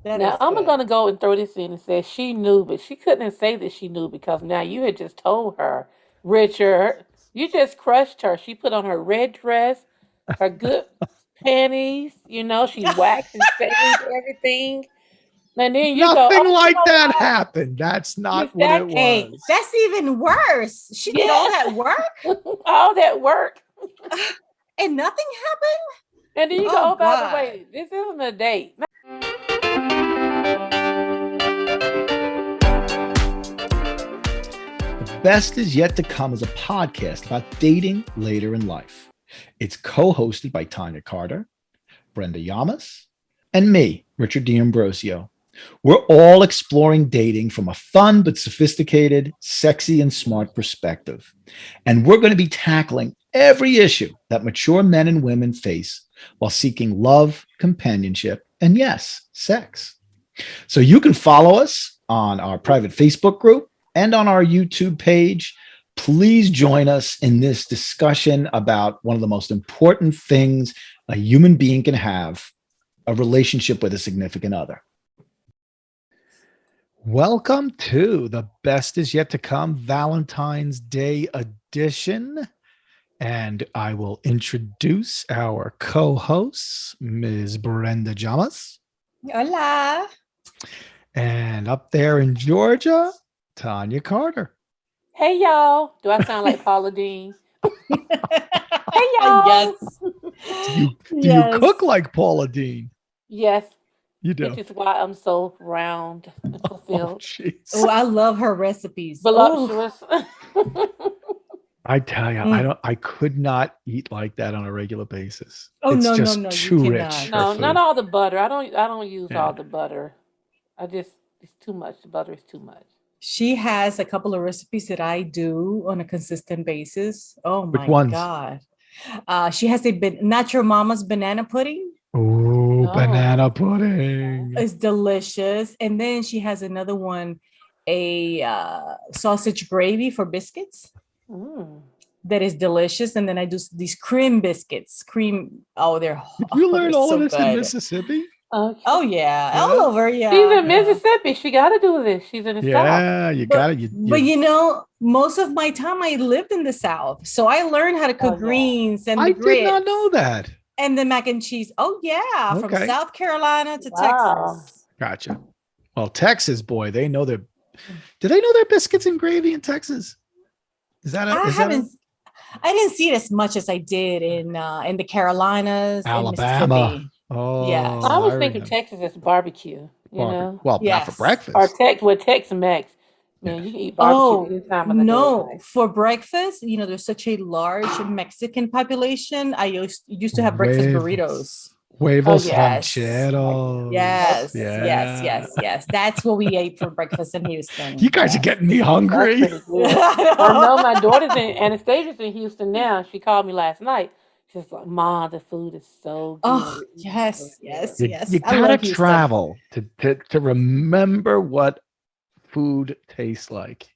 That Now is I'm good. gonna go and throw this in and say she knew, but she couldn't say that she knew because now you had just told her, Richard, you just crushed her. She put on her red dress, her good panties, she waxed and shaved everything. And then you go, Nothing oh, you like know that what? happened. That's Miss not what it Jackie. Hey, was. that's even worse. She did all Yes. that work All that work. and nothing happened. And then you go, Oh oh, by the God. way, this isn't a date. The Best Is Yet to Come is a podcast about dating later in life. It's co-hosted by Tonya Carter, Brenda Yamas, and me, Richard D'Ambrosio. We're all exploring dating from a fun but sophisticated, sexy, and smart perspective. And we're going to be tackling every issue that mature men and women face while seeking love, companionship, and yes, sex. So you can follow us on our private Facebook group and on our YouTube page. Please join us in this discussion about one of the most important things a human being can have, a relationship with a significant other. Welcome to the Best Is Yet to Come Valentine's Day edition. And I will introduce our co-hosts, Ms. Brenda Jamas. Hola. And up there in Georgia, Tonya Carter. Hey, y'all. Do I sound like Paula Dean? Hey, y'all. Yes. Do you Yes. cook like Paula Dean? Yes, You which do. is why I'm so round and Oh, fulfilled. Oh, jeez. I love her recipes. Oh. Voluptuous. I tell you, Mm. I could not eat like that on a regular basis. Oh It's no, no, just no, you too rich, cannot. her No, not food. all the butter. I don't use Yeah. all the butter. It's too much. The butter is too much. She has a couple of recipes that I do on a consistent basis. Oh Which my ones? God. She has Natural Mama's banana pudding. Oh, banana Oh. pudding. It's delicious. And then she has another one, a sausage gravy for biscuits Mm. that is delicious. And then I do these cream biscuits. Cream. Oh, Did you they're learn all of so this in good. Mississippi? Okay. Oh yeah, all Yeah. over. She's Yeah, in yeah. Mississippi. She got to do this. She's in the South. Yeah, you got But it. but most of my time I lived in the South, so I learned how to Oh cook yeah. greens and the I did not know grits that. and the mac and cheese. Oh yeah, from Okay. South Carolina to Wow. Texas. Gotcha. Well, Texas, boy, they know their do they know their biscuits and gravy in Texas? Is that a I is that a haven't I didn't see it as much as I did in the Carolinas and Alabama? Mississippi. I Oh, Yes. I always think of remember. Texas as barbecue. You Barbecue. know, Well, not for Yes. or breakfast. Tex-Mex. Yeah. Man, you can eat barbecue Oh, any time of the day and no. night. For breakfast, there's such a large Mexican population. I used to have breakfast Huevos. burritos. Oh Huevos yeah. Yes. rancheros. Yes, Okay. yes, Yeah. yes, yes. That's what we ate for breakfast in You Houston. guys are Yes. getting me That's hungry. pretty good. I know my daughter's in Anastasia's in Houston now. She called me last night. She's like, "Ma, the food is so good. Oh, We're eating so yes, good." yes, You yes. I gotta love Houston. travel to remember what food tastes like.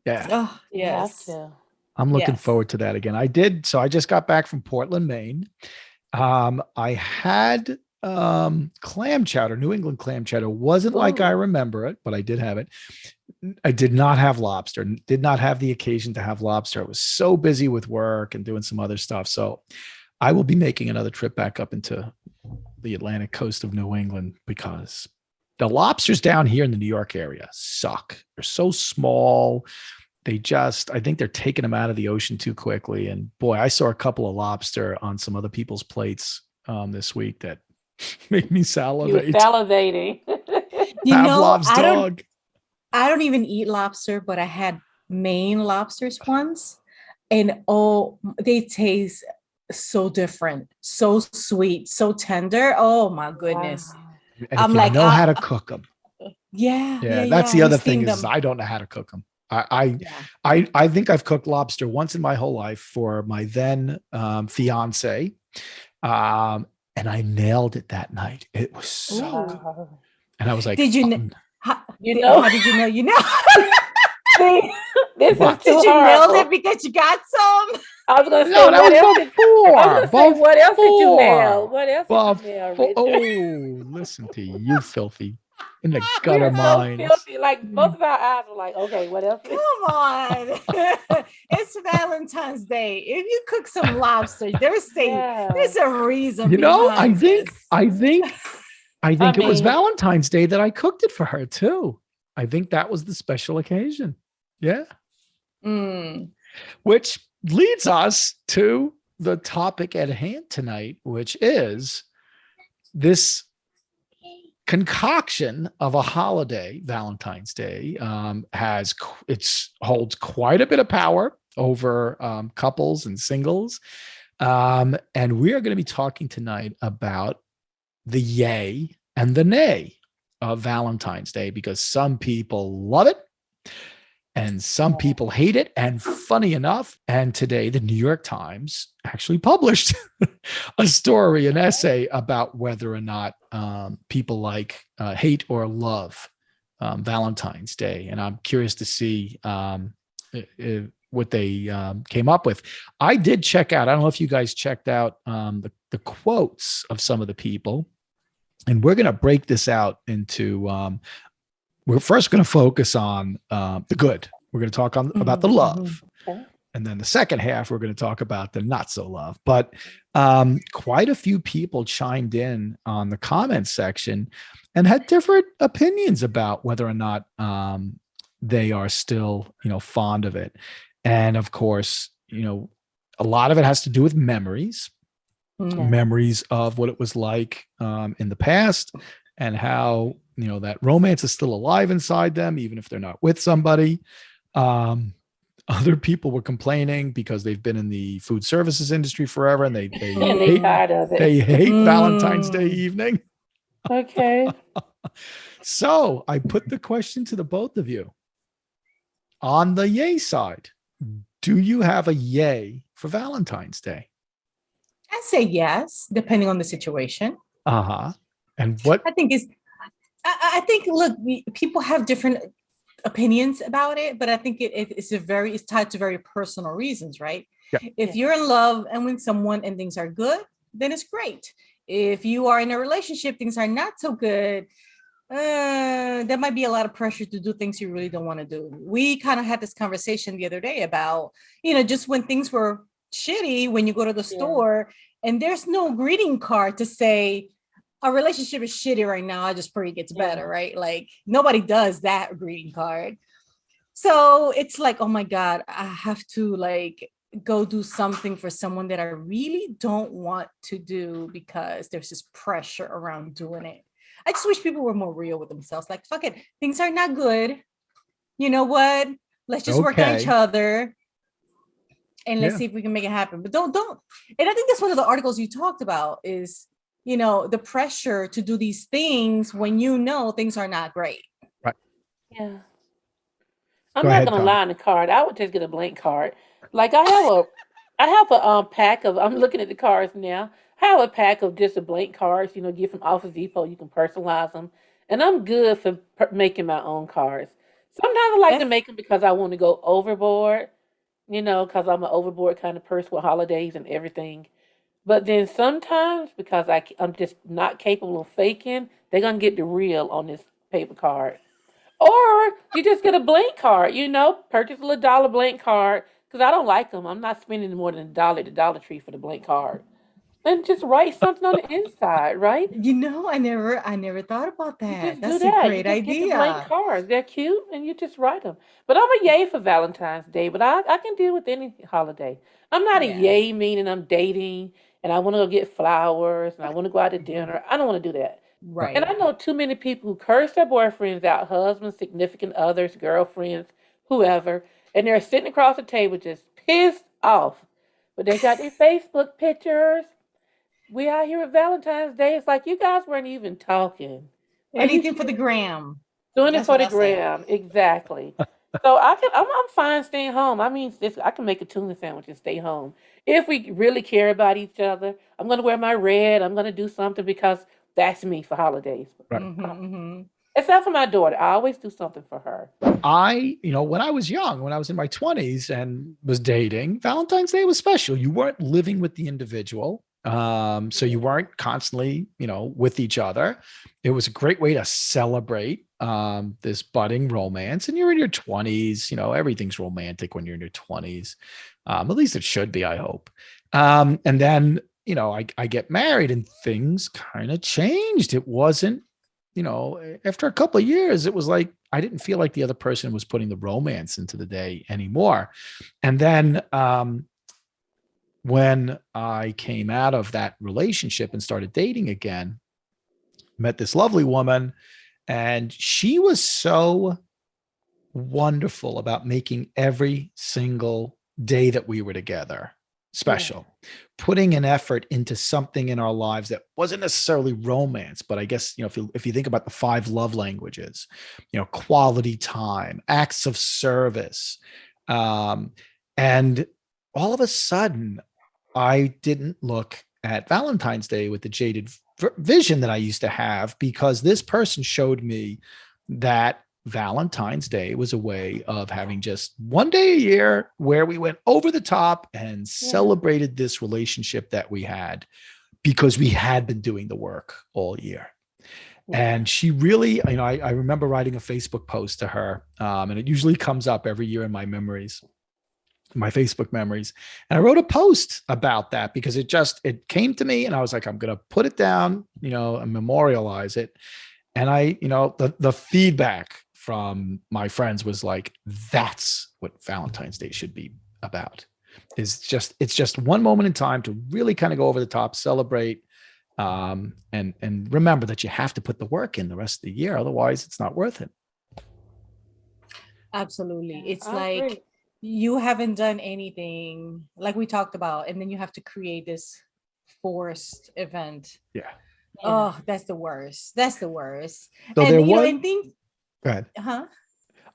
Yeah. Oh, You have yes, to. I'm looking yes. forward to that again. I did. So I just got back from Portland, Maine. I had clam chowder, New England clam chowder. Wasn't like I Ooh. remember it, but I did have it. I did not have lobster, did not have the occasion to have lobster. I was so busy with work and doing some other stuff. So I will be making another trip back up into the Atlantic coast of New England because the lobsters down here in the New York area suck. They're so small. I think they're taking them out of the ocean too quickly. And boy, I saw a couple of lobster on some other people's plates this week that made me You were salivate. salivating. Pavlov's dog. I don't even eat lobster, but I had Maine lobsters once, and oh, they taste so different, so sweet, so tender. Oh my goodness. Wow. And if I'm you like, know how to cook them, yeah, yeah, yeah, that's yeah. the He other thing steamed is them. I don't know how to cook them. I Yeah. I think I've cooked lobster once in my whole life for my then fiance, and I nailed it that night. It was so good, Ooh. Wow. and I was like, Did you oh, You know, how did you know you know? see, this is what? too Did you nail it horrible. because you got some? I was gonna say, No, that what was else did I was before. gonna say, what else did you nail? Before. What else did you nail, Before. Richard? Oh, listen to you, filthy. in the We gutter are so minds. filthy. Like both of our eyes were like, okay, what else? Come on. It's Valentine's Day. If you cook some lobster, Yeah. there's a reason You know, behind this. I think it was mean, Valentine's Day that I cooked it for her too. I think that was the special occasion. Yeah. Mm. Which leads us to the topic at hand tonight, which is this concoction of a holiday, Valentine's Day, holds quite a bit of power over couples and singles. And we are going to be talking tonight about the yay and the nay of Valentine's Day, because some people love it and some people hate it. And funny enough, and today the New York Times actually published a story, an essay about whether or not people hate or love Valentine's Day. And I'm curious to see what they came up with. I did check out, I don't know if you guys checked out the quotes of some of the people. And we're going to break this out into we're first going to focus on the good. We're going to talk about the love. okay. And then the second half, we're going to talk about the not so love. But quite a few people chimed in on the comments section and had different opinions about whether or not they are still, fond of it. And of course, a lot of it has to do with memories. Memories of what it was like in the past, and how that romance is still alive inside them, even if they're not with somebody. Other people were complaining because they've been in the food services industry forever, and they tired of it. They hate Valentine's Day evening. Okay. So I put the question to the both of you. On the yay side, do you have a yay for Valentine's Day? I say yes, depending on the situation. And what I think look, people have different opinions about it, but I think it's tied to very personal reasons, right? Yeah. If you're in love and with someone and things are good, then it's great. If you are in a relationship, things are not so good, there might be a lot of pressure to do things you really don't want to do. We kind of had this conversation the other day about, just when things were shitty, when you go to the store and there's no greeting card to say, our relationship is shitty right now, I just pray it gets better, right? Like nobody does that greeting card. So it's like, oh my God, I have to go do something for someone that I really don't want to do because there's this pressure around doing it. I just wish people were more real with themselves. Like, fuck it, things are not good. You know what? Let's just work on each other and let's see if we can make it happen. But don't. And I think that's one of the articles you talked about is, the pressure to do these things when things are not great. Right. Yeah. I'm not gonna lie on the card. I would just get a blank card. Like I have a pack of. I'm looking at the cards now. I have a pack of just a blank cards. Get from Office Depot. You can personalize them, and I'm good for making my own cards. Sometimes I like to make them because I want to go overboard. Because I'm an overboard kind of person with holidays and everything. But then sometimes, because I'm just not capable of faking, they're going to get the real on this paper card. Or you just get a blank card, purchase a $1 blank card, because I don't like them. I'm not spending more than $1 at the Dollar Tree for the blank card. And just write something on the inside, right? I never thought about that. You just That's do that. a great you just idea. Get the blank cards. They're cute, and you just write them. But I'm a yay for Valentine's Day, but I can deal with any holiday. I'm not a yay meaning I'm dating, and I want to go get flowers, and I want to go out to dinner. I don't want to do that. Right. And I know too many people who curse their boyfriends out, husbands, significant others, girlfriends, whoever, and they're sitting across the table just pissed off. But they got their Facebook pictures. We out here at Valentine's Day. It's like you guys weren't even talking. Anything for the gram. Doing it for the gram, exactly. So I'm fine staying home. I mean, I can make a tuna sandwich and stay home. If we really care about each other, I'm going to wear my red. I'm going to do something because that's me for holidays. Right. Except for my daughter. I always do something for her. When I was young, when I was in my 20s and was dating, Valentine's Day was special. You weren't living with the individual. So you weren't constantly, with each other. It was a great way to celebrate this budding romance. And you're in your 20s, everything's romantic when you're in your 20s. At least it should be, I hope. And then, I get married and things kind of changed. It wasn't, after a couple of years, it was like I didn't feel like the other person was putting the romance into the day anymore. And then when I came out of that relationship and started dating again, met this lovely woman, and she was so wonderful about making every single day that we were together special, putting an effort into something in our lives that wasn't necessarily romance, but I guess, if you think about the 5 love languages, quality time, acts of service. And all of a sudden, I didn't look at Valentine's Day with the jaded vision that I used to have, because this person showed me that Valentine's Day was a way of having just one day a year where we went over the top and celebrated this relationship that we had, because we had been doing the work all year. And she really, I remember writing a Facebook post to her, and it usually comes up every year in my Facebook memories. And I wrote a post about that because it came to me, and I was like, I'm going to put it down, and memorialize it. And the feedback from my friends was like, that's what Valentine's Day should be about. It's just one moment in time to really kind of go over the top, celebrate, and remember that you have to put the work in the rest of the year. Otherwise it's not worth it. Absolutely. It's like you haven't done anything like we talked about, and then you have to create this forced event. Yeah. Oh, that's the worst. So and there was, and think, go ahead. Huh?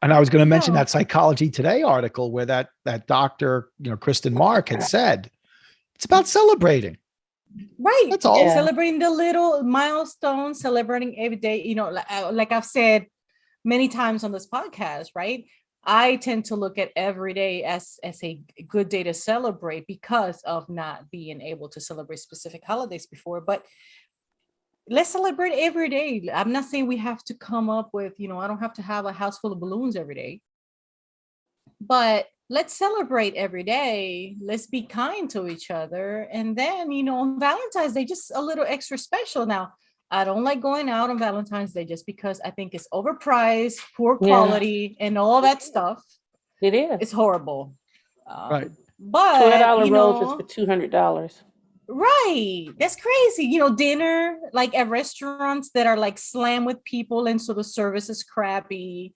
And I was going to mention that Psychology Today article where that doctor, Kristen Mark, had said it's about celebrating. Right. That's all. Celebrating the little milestones, celebrating every day. Like I've said many times on this podcast, right? I tend to look at every day as a good day to celebrate because of not being able to celebrate specific holidays before. But let's celebrate every day. I'm not saying we have to come up with, I don't have to have a house full of balloons every day, but let's celebrate every day. Let's be kind to each other. And then, on Valentine's Day, just a little extra special. Now, I don't like going out on Valentine's Day just because I think it's overpriced, poor quality, and all that stuff. It is. It's horrible. Right. But $12 roses for $200. Right. That's crazy. Dinner, like at restaurants that are like slammed with people and so the service is crappy.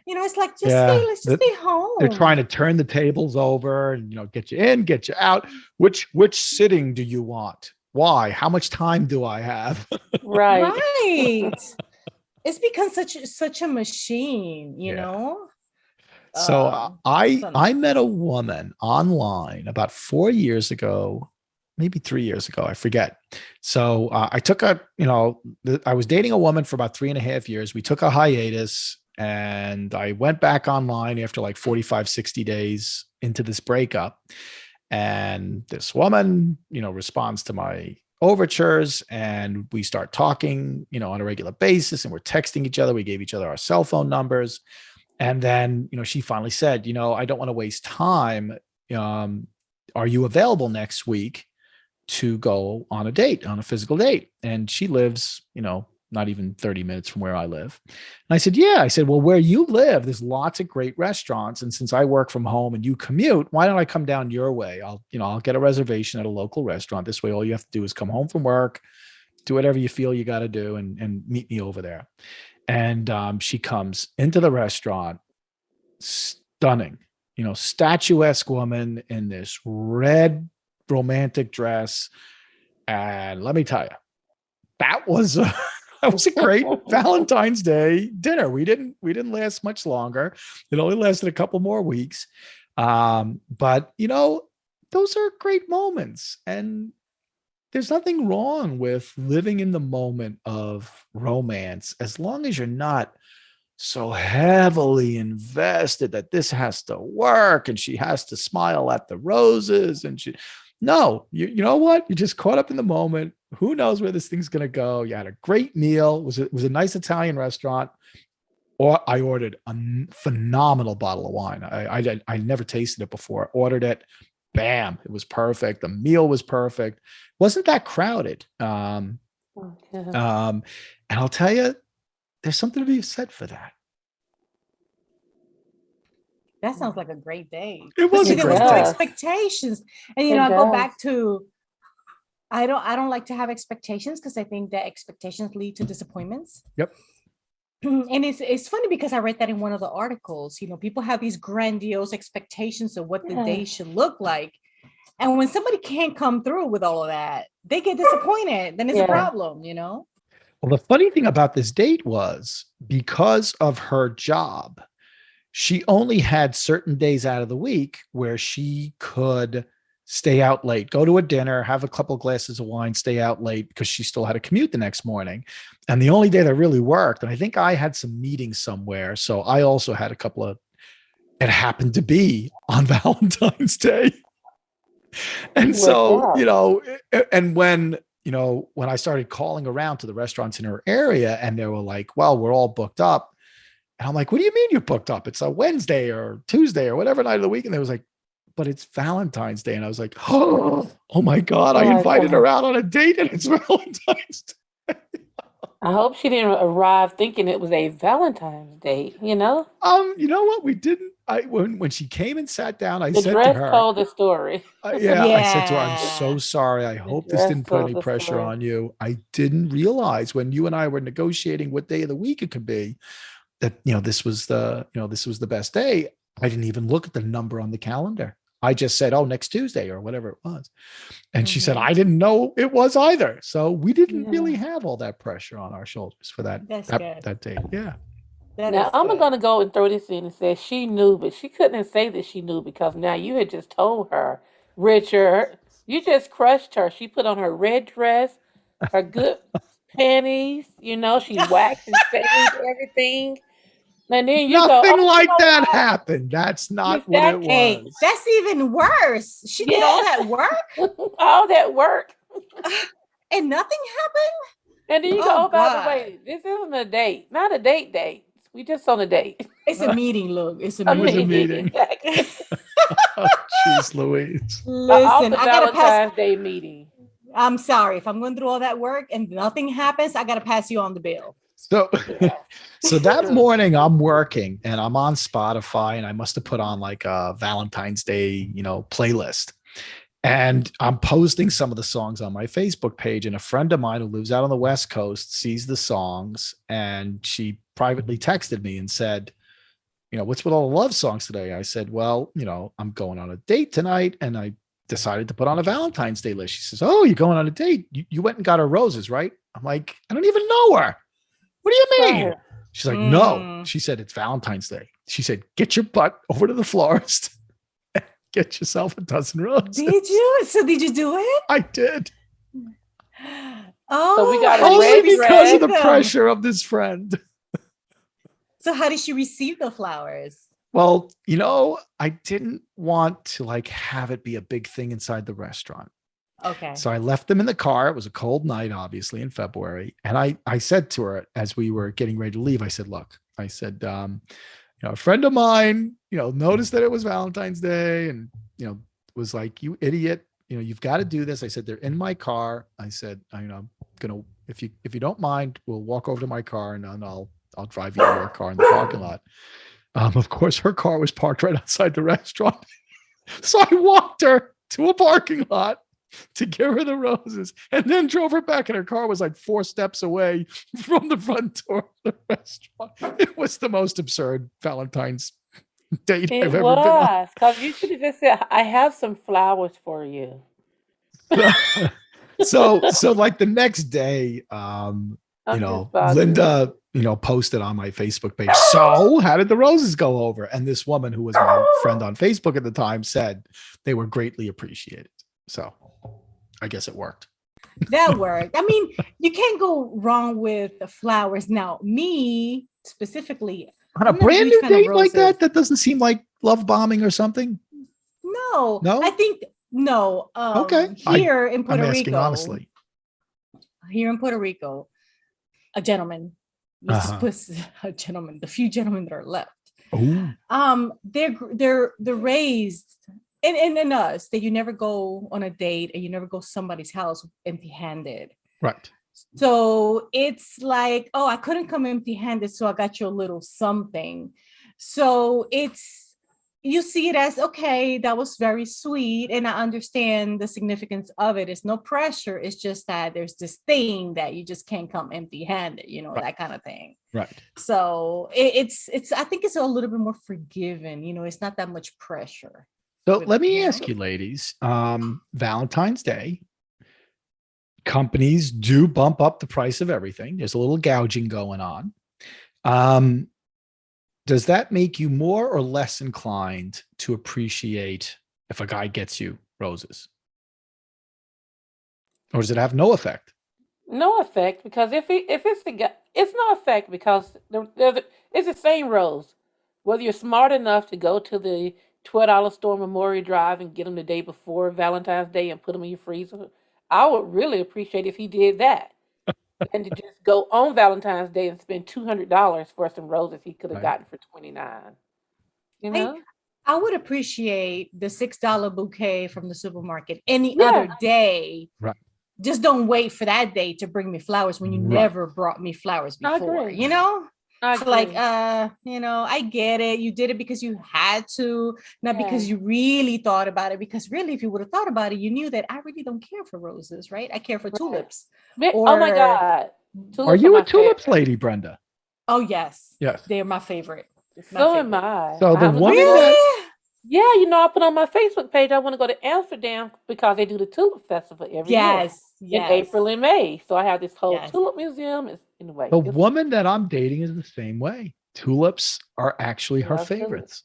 It's like, let's just stay home. They're trying to turn the tables over and, get you in, get you out. Which sitting do you want? Why? How much time do I have? Right. It's become such a machine, you know? So I met a woman online about 4 years ago, maybe 3 years ago, I forget. So I took I was dating a woman for about 3.5 years. We took a hiatus and I went back online after like 45, 60 days into this breakup. And this woman, responds to my overtures and we start talking, on a regular basis, and we're texting each other. We gave each other our cell phone numbers. And then, she finally said, I don't want to waste time. Are you available next week to go on a physical date? And she lives, not even 30 minutes from where I live. And I said, yeah. I said, well, where you live, there's lots of great restaurants. And since I work from home and you commute, why don't I come down your way? I'll get a reservation at a local restaurant. This way, all you have to do is come home from work, do whatever you feel you got to do and meet me over there. And she comes into the restaurant, stunning, statuesque woman in this red romantic dress. And let me tell you, that was a great Valentine's Day dinner. We didn't last much longer. It only lasted a couple more weeks. But those are great moments. And there's nothing wrong with living in the moment of romance, as long as you're not so heavily invested that this has to work and she has to smile at the roses and she, No, you know what? You're just caught up in the moment. Who knows where this thing's gonna go? You had a great meal. It was a nice Italian restaurant. Or I ordered a phenomenal bottle of wine. I never tasted it before. Ordered it. Bam! It was perfect. The meal was perfect. Wasn't that crowded? Okay. And I'll tell you, there's something to be said for that. That sounds like a great day. It was See, a there great was no day. expectations. And It I go does. back to I don't like to have expectations because I think that expectations lead to disappointments. Yep. And it's funny because I read that in one of the articles. People have these grandiose expectations of what the day Yes. should look like. And when somebody can't come through with all of that, they get disappointed. Then it's a Yeah. problem, Well, the funny thing about this date was because of her job, she only had certain days out of the week where she could stay out late, go to a dinner, have a couple glasses of wine, stay out late because she still had a commute the next morning. And the only day that really worked, and I think I had some meetings somewhere. So I also had it happened to be on Valentine's Day. And so, and when I started calling around to the restaurants in her area and they were like, well, we're all booked up. And I'm like, what do you mean you're booked up? It's a Wednesday or Tuesday or whatever night of the week. And they was like, but it's Valentine's Day. And I was like, oh my God, I invited her out on a date and it's Valentine's Day. I hope she didn't arrive thinking it was a Valentine's Day, You know what? We didn't. When she came and sat down, I The said to dress her, told the story. I said to her, I'm so sorry. I hope this dress didn't put told any the pressure story. on you. I didn't realize when you and I were negotiating what day of the week it could be that, this was the best day. I didn't even look at the number on the calendar. I just said, oh, next Tuesday or whatever it was. And she said, I didn't know it was either. So we didn't really have all that pressure on our shoulders for that date. Yeah. Now I'm gonna go and throw this in and say she knew, but she couldn't say that she knew because now you had just told her, Richard, you just crushed her. She put on her red dress, her good panties, she waxed and shaved everything. And then you Nothing go, like that happened. That's not what it was. Hey, that's even worse. She did all that work? All that work. And nothing happened? And then you go, by the way, this isn't a date. Not a date. We just on a date. It's a meeting, look. It's a It was a meeting. meeting. Exactly. Oh, jeez, Louise. Listen, I gotta Valentine's Day meeting. I'm sorry if I'm going through all that work and nothing happens. I gotta pass you on the bill. So that morning I'm working and I'm on Spotify and I must have put on like a Valentine's Day, playlist. And I'm posting some of the songs on my Facebook page. And a friend of mine who lives out on the West Coast sees the songs and she privately texted me and said, what's with all the love songs today? I said, well, I'm going on a date tonight and I decided to put on a Valentine's Day list. She says, oh, you're going on a date. You went and got her roses, right? I'm like, I don't even know her. What do you mean? Right. She's like, no. She said, it's Valentine's Day. She said, get your butt over to the florist and get yourself a dozen roses. Did you? So did you do it? I did. Oh, so we got only because of the pressure of this friend. So how did she receive the flowers? Well, I didn't want to have it be a big thing inside the restaurant. Okay. So I left them in the car. It was a cold night, obviously, in February. And I said to her as we were getting ready to leave, I said, look, a friend of mine, noticed that it was Valentine's Day and, was like, you idiot, you've got to do this. I said, they're in my car. I said, I'm going to, if you don't mind, we'll walk over to my car and then I'll drive you to your car in the parking lot. Of course, her car was parked right outside the restaurant. So I walked her to a parking lot to give her the roses and then drove her back and her car was like 4 steps away from the front door of the restaurant. It was the most absurd Valentine's date I've ever been on. Because you should have just said, I have some flowers for you. So like the next day, Linda, posted on my Facebook page. So how did the roses go over? And this woman who was my friend on Facebook at the time said they were greatly appreciated. So I guess it worked. That worked. I mean, you can't go wrong with the flowers. Now, me specifically, on a brand new date like that doesn't seem like love bombing or something. No. No? I think No. Okay. Here in I'm Puerto asking Rico, honestly. here in Puerto Rico, a gentleman, let's just put a gentleman, the few gentlemen that are left. Oh, They're raised in us that you never go on a date and you never go somebody's house empty-handed. right. So it's like, oh, I couldn't come empty-handed, so I got you a little something. So you see it as, okay, that was very sweet, and I understand the significance of it. It's no pressure. It's just that there's this thing that you just can't come empty-handed, Right. that kind of thing. Right. So it's I think it's a little bit more forgiving. It's not that much pressure. So let me ask you, ladies, Valentine's Day, companies do bump up the price of everything. There's a little gouging going on. Does that make you more or less inclined to appreciate if a guy gets you roses? Or does it have no effect? No effect, because if it's the guy, it's no effect because it's the same rose. Whether you're smart enough to go to the $12 store Memorial Drive and get them the day before Valentine's Day and put them in your freezer, I would really appreciate if he did that. And to just go on Valentine's Day and spend $200 for some roses he could have Right. gotten for $29. You know? I would appreciate the $6 bouquet from the supermarket any Yeah. other day. Right. Just don't wait for that day to bring me flowers when you Right. never brought me flowers I before. agree. I So like, agree. I get it. You did it because you had to, not because Yeah. you really thought about it. Because really, if you would have thought about it, you knew that I really don't care for roses, right? I care for Right. tulips. Oh my Or God. Are Tulips you are a my tulips favorite. lady, Brenda? oh yes, Yes. they're my favorite. So am I. So the I'm woman gonna go. that Yeah, I put on my Facebook page I want to go to Amsterdam because they do the Tulip Festival every year in April and May. So I have this whole Yes. tulip museum. Anyway, the woman that I'm dating is the same way. Tulips are actually her Love tulips. favorites.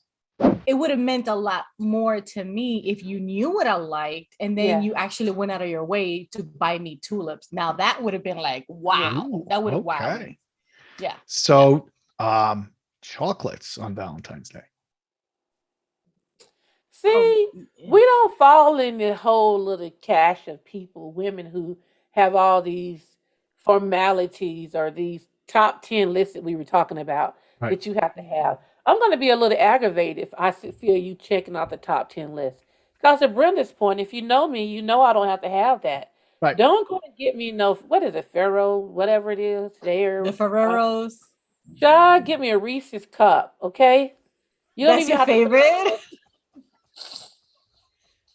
It would have meant a lot more to me if you knew what I liked and then Yeah. you actually went out of your way to buy me tulips. Now that would have been like, wow, Ooh, that would have wowed okay. me. Yeah. So, chocolates on Valentine's Day. See, we don't fall in the whole little cache of people, women who have all these formalities or these top 10 lists that we were talking about Right. that you have to have. I'm going to be a little aggravated if I feel you checking out the top 10 list. Because to Brenda's point, if you know me, you know I don't have to have that. Right. Don't go and get me what is it, Pharaoh, whatever it is, there. The Ferreros. Child, get me a Reese's cup, okay? You don't That's even your have to put it on the favorite? list.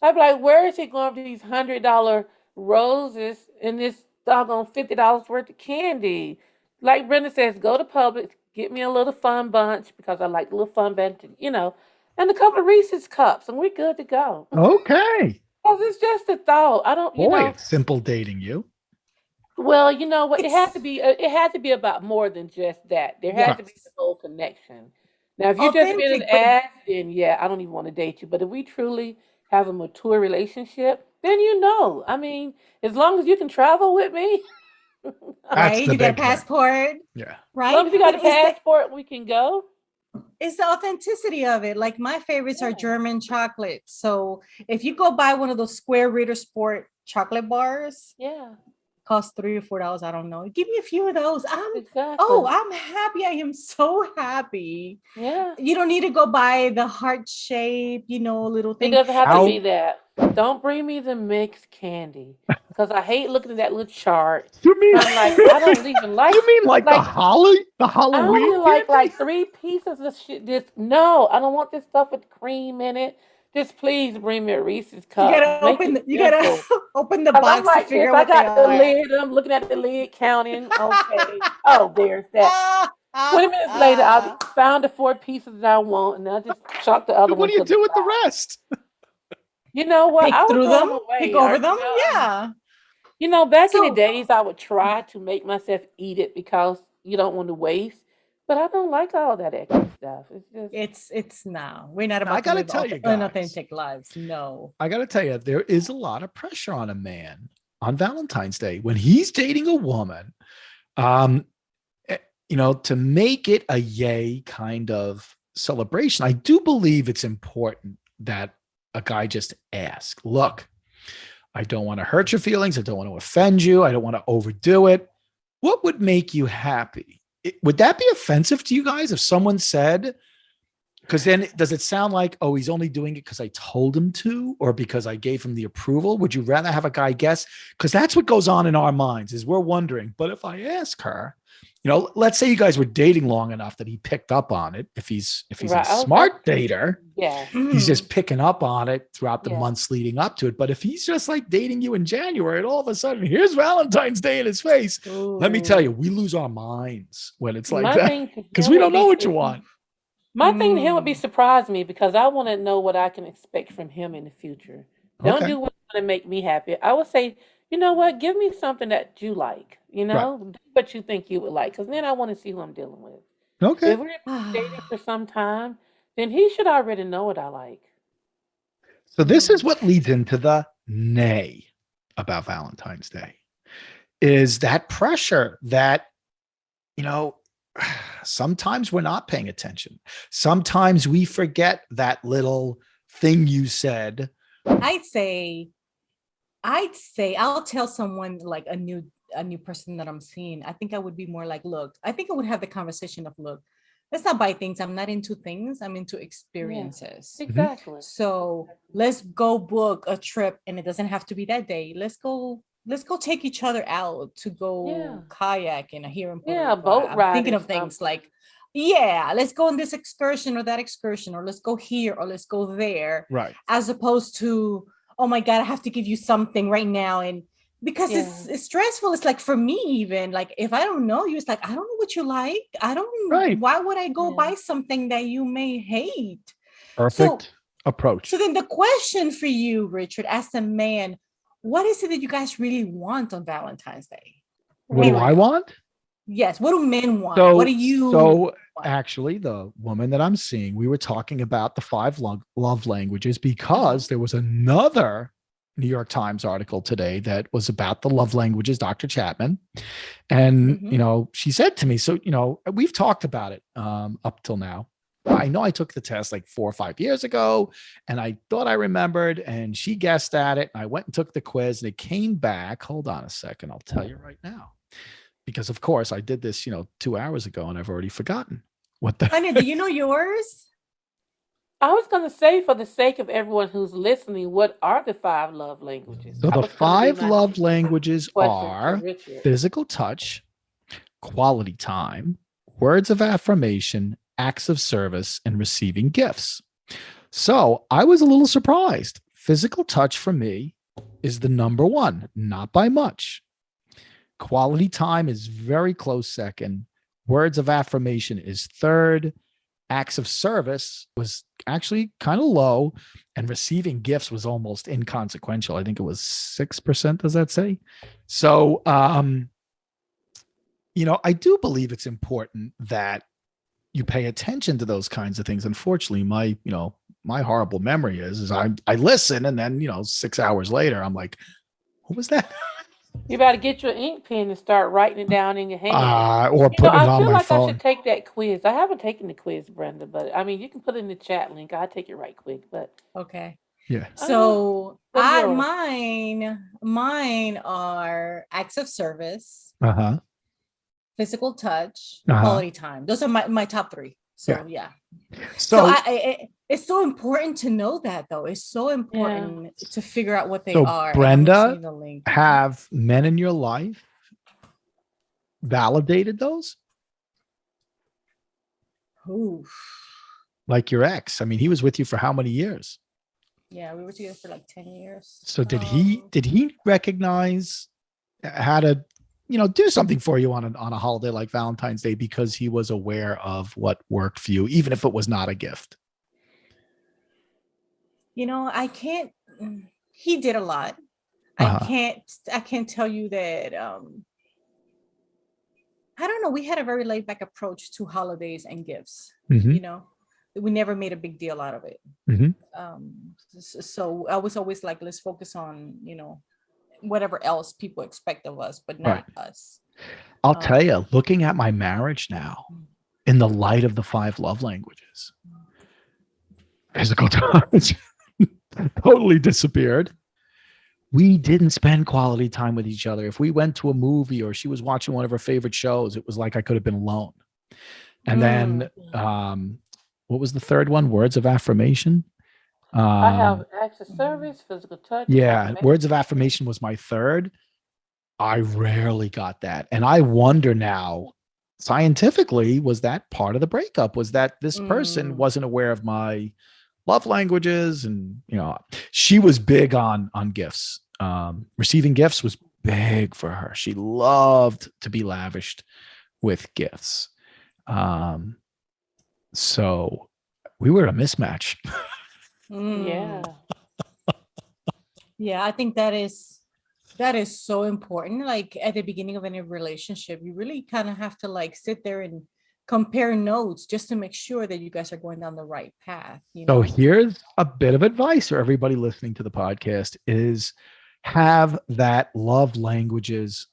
I'd be like, where is he going for these $100 roses and this doggone $50 worth of candy? Like Brenda says, go to Publix, get me a little fun bunch because I like the little fun bunch, and a couple of Reese's cups, and we're good to go. Okay. Because it's just a thought. I don't, Boy, it's simple dating you. Well, you know what? It had to be about more than just that. There had to be the whole connection. Now, if you're just being an Authentic, but ass, then yeah, I don't even want to date you. But if we truly have a mature relationship, then I mean, as long as you can travel with me, That's right? the You got a big thing. passport, Yeah. as right? long as you got a But it's passport, we can go. it's the authenticity of it. Like my favorites are Yeah. German chocolates. So if you go buy one of those Square Reader Sport chocolate bars, Yeah, cost $3 or $4. I don't know. Give me a few of those. exactly. I'm happy. I am so happy. Yeah. You don't need to go buy the heart shape, little It thing. doesn't have to How- be that. Don't bring me the mixed candy because I hate looking at that little chart. You mean I'm like, I don't even like. You mean like the I Halloween only like candy? 3 pieces of shit. No, I don't want this stuff with cream in it. Just please bring me a Reese's You cup. gotta Make it you simple. gotta open the 'Cause I'm box to like figure this. out I what they got the are. lid. I'm looking at the lid, counting. Okay. Oh, there's that. 20 minutes later, I found the 4 pieces that I want, and I just chuck the other What one do you to the do with the side. rest? You know what? Pick I would through throw them, them pick away. over them. Yeah. Back in the So days, I would try to make myself eat it because you don't want to waste. But I don't like all that extra stuff. It's just it's now. We're not I about to gotta live tell you guys. unauthentic lives. No. I got to tell you, there is a lot of pressure on a man on Valentine's Day when he's dating a woman, to make it a yay kind of celebration. I do believe it's important that a guy just ask, look, I don't want to hurt your feelings. I don't want to offend you. I don't want to overdo it. What would make you happy? Would that be offensive to you guys if someone said, because then does it sound like, oh, he's only doing it because I told him to, or because I gave him the approval? Would you rather have a guy guess? Because that's what goes on in our minds is we're wondering, but if I ask her, let's say you guys were dating long enough that he picked up on it. If he's Right. a smart dater, Yeah. he's just picking up on it throughout the Yeah. months leading up to it. But if he's just like dating you in January and all of a sudden here's Valentine's Day in his face, let me tell you, we lose our minds when it's like My that thing because we don't know what you want. My thing to him would be surprise me because I want to know what I can expect from him in the future. Don't Okay. do what's going to make me happy. I would say, you know what? Give me something that you like. Do what you think you would like, because then I want to see who I'm dealing with. Okay. If we're dating for some time, then he should already know what I like. So this is what leads into the nay about Valentine's Day is that pressure that, sometimes we're not paying attention. Sometimes we forget that little thing you said. I'd say I'll tell someone like a new person that I'm seeing. I think I would be more like, look, I think I would have the conversation of, look, let's not buy things. I'm not into things. I'm into experiences. Yeah, exactly. So let's go book a trip, and it doesn't have to be that day. Let's go take each other out to go kayaking here in Puerto Rico. Boat ride. I'm thinking of things like, let's go on this excursion or that excursion, or let's go here or let's go there. Right. As opposed to, oh my God, I have to give you something right now. And because it's stressful. It's like, for me, even like, if I don't know you, it's like, I don't know what you like. I don't, why would I go buy something that you may hate? Perfect approach. So then the question for you, Richard, as a man, what is it that you guys really want on Valentine's Day? What do I want? Yes. What do men want? So, what do you want? Actually, the woman that I'm seeing, we were talking about the 5 love languages because there was another New York Times article today that was about the love languages, Dr. Chapman. And, she said to me, so, we've talked about it up till now. I know I took the test like 4 or 5 years ago and I thought I remembered, and she guessed at it. And I went and took the quiz and it came back. Hold on a second. I'll tell you right now, because of course I did this, 2 hours ago and I've already forgotten what the. Tonya, do you know yours? I was going to say, for the sake of everyone who's listening, what are the 5 love languages? So the 5 love languages are physical touch, quality time, words of affirmation, acts of service, and receiving gifts. So I was a little surprised. Physical touch for me is the number 1, not by much. Quality time is very close second. Words of affirmation is third. Acts of service was actually kind of low, and receiving gifts was almost inconsequential. I think it was 6%. Does that say? So, I do believe it's important that you pay attention to those kinds of things. Unfortunately, my horrible memory is I listen, and then, 6 hours later, I'm like, what was that? You better get your ink pen and start writing it down in your hand. Or put it on my phone. I feel like I should take that quiz. I haven't taken the quiz, Brenda, but you can put it in the chat link. I'll take it right quick. But okay. Yeah. So mine are acts of service, physical touch, quality time. Those are my top 3. So yeah. So it's so important to know that, though. It's so important to figure out what they are. Brenda, have men in your life validated those? Ooh. Like your ex. He was with you for how many years? Yeah, we were together for like 10 years. So did he recognize how to do something for you on a holiday like Valentine's Day because he was aware of what worked for you, even if it was not a gift? I can't. He did a lot. I can't tell you that. I don't know. We had a very laid back approach to holidays and gifts. We never made a big deal out of it. So I was always like, let's focus on, whatever else people expect of us, but not us. I'll tell you, looking at my marriage now in the light of the 5 love languages, physical touch, totally disappeared. We didn't spend quality time with each other. If we went to a movie or she was watching one of her favorite shows, it was like I could have been alone. And then, what was the third one? Words of affirmation. I have acts of service, physical touch. Yeah, words of affirmation was my third. I rarely got that. And I wonder now, scientifically, was that part of the breakup? Was that this person wasn't aware of my love languages? And, she was big on gifts. Receiving gifts was big for her. She loved to be lavished with gifts. So we were a mismatch. Yeah. Yeah, I think that is so important. Like at the beginning of any relationship, you really kind of have to like sit there and compare notes just to make sure that you guys are going down the right path. So here's a bit of advice for everybody listening to the podcast is have that love languages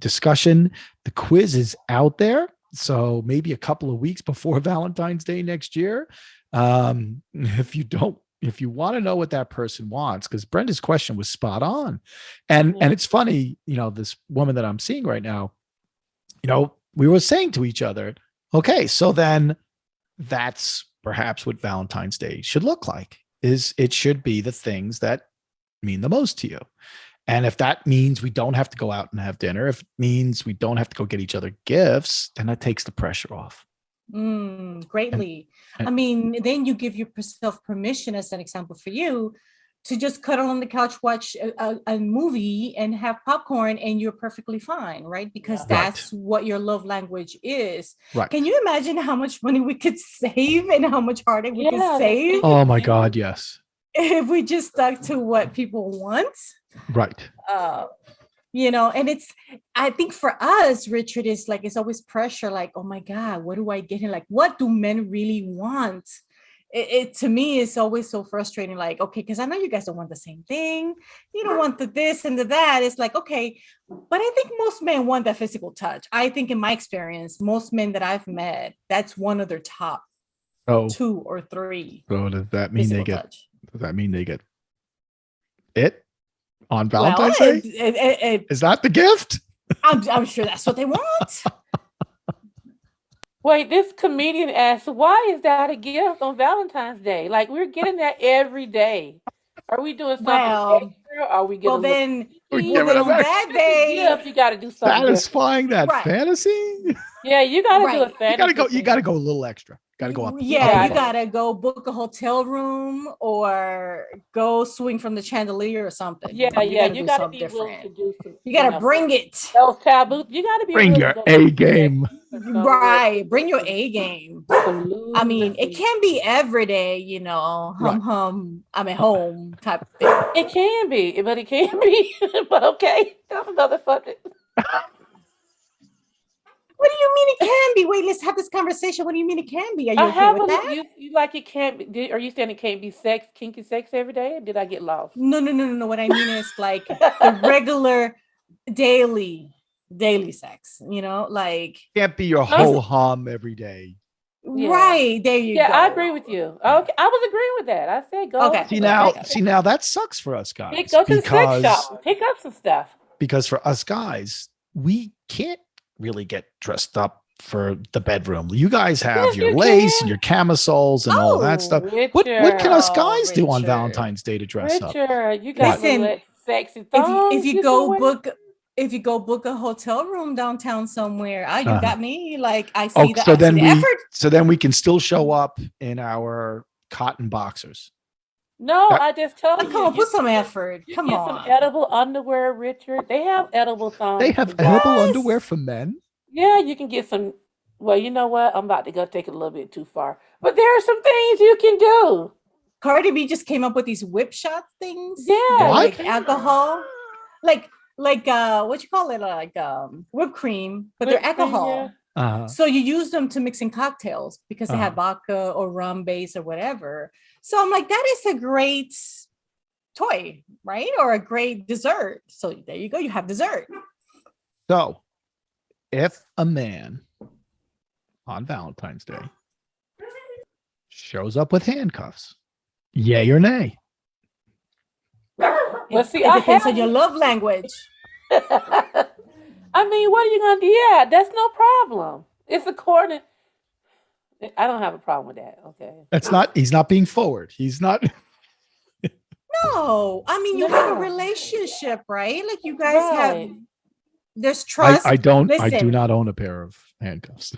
discussion. The quiz is out there. So maybe a couple of weeks before Valentine's Day next year. If you want to know what that person wants, because Brenda's question was spot on. And it's funny, this woman that I'm seeing right now, we were saying to each other, okay, so then that's perhaps what Valentine's Day should look like, is it should be the things that mean the most to you. And if that means we don't have to go out and have dinner, if it means we don't have to go get each other gifts, then that takes the pressure off. Greatly. I mean, then you give yourself permission, as an example for you, to just cuddle on the couch, watch a movie and have popcorn, and you're perfectly fine, right? Because that's what your love language is. Right. Can you imagine how much money we could save and how much heartache we could save? Oh my God, yes. If we just stuck to what people want. Right. And I think for us, Richard, it's always pressure, like, oh my God, what do I get in? Like, what do men really want? It to me is always so frustrating, like, okay, because I know you guys don't want the same thing. You don't want the this and the that. It's like, okay, but I think most men want that physical touch. I think in my experience, most men that I've met, that's one of their top 2 or 3. So does that mean they get touch. Does that mean they get it on Valentine's Day? Is that the gift? I'm sure that's what they want. Wait, this comedian asked, why is that a gift on Valentine's Day? Like, we're getting that every day. Are we doing something extra? Are we getting then that day, you got to do something satisfying that fantasy? Yeah, you got to do a fantasy. You got to go a little extra. Got to go up. Yeah, you got to go book a hotel room or go swing from the chandelier or something. Yeah, you got to be willing to do something. You got to bring it. Those taboos. You got to be bring your A game. Right, bring your A game. I mean, it can be every day, I'm at home type of thing. It can be, but it can be. But okay, that's another subject. What do you mean it can be? Wait, let's have this conversation. What do you mean it can be? Are you okay with that? You like it can't be? Are you saying it can't be kinky sex every day? Or did I get lost? No. What I mean is like the regular daily sex, like can't be your whole hum every day. Yeah. Right. There you go. Yeah, I agree with you. Okay. I was agreeing with that. I said go. Okay. See now that sucks for us guys. Go to the sex shop. Pick up some stuff. Because for us guys, we can't really get dressed up for the bedroom. You guys have your lace and your camisoles and all that stuff. Richard, what can us guys do on Valentine's Day to dress up? You got sexy thongs. If you go book a hotel room downtown somewhere, you got me. Like I see that. So then we can still show up in our cotton boxers. No, I just told you. Come on, put some effort. Come on. Some edible underwear, Richard. They have edible thongs. They have edible underwear for men? Yeah, you can get some. Well, you know what? I'm about to go take it a little bit too far. But there are some things you can do. Cardi B just came up with these whip shot things. Yeah. Like alcohol. Like what you call it? Like whipped cream, but they're alcohol. Yeah. Uh-huh. So you use them to mix in cocktails because they have vodka or rum base or whatever. So I'm like, that is a great toy, right? Or a great dessert. So there you go. You have dessert. So if a man on Valentine's Day shows up with handcuffs, yay or nay? Well, see, It I depends on have. your love language. I mean, what are you gonna do? Yeah, that's no problem. It's according. I don't have a problem with that. Okay. He's not being forward. He's not. No, I mean, you have a No. relationship, right? Like you guys have, Right. there's trust. I do Listen, not own a pair of handcuffs.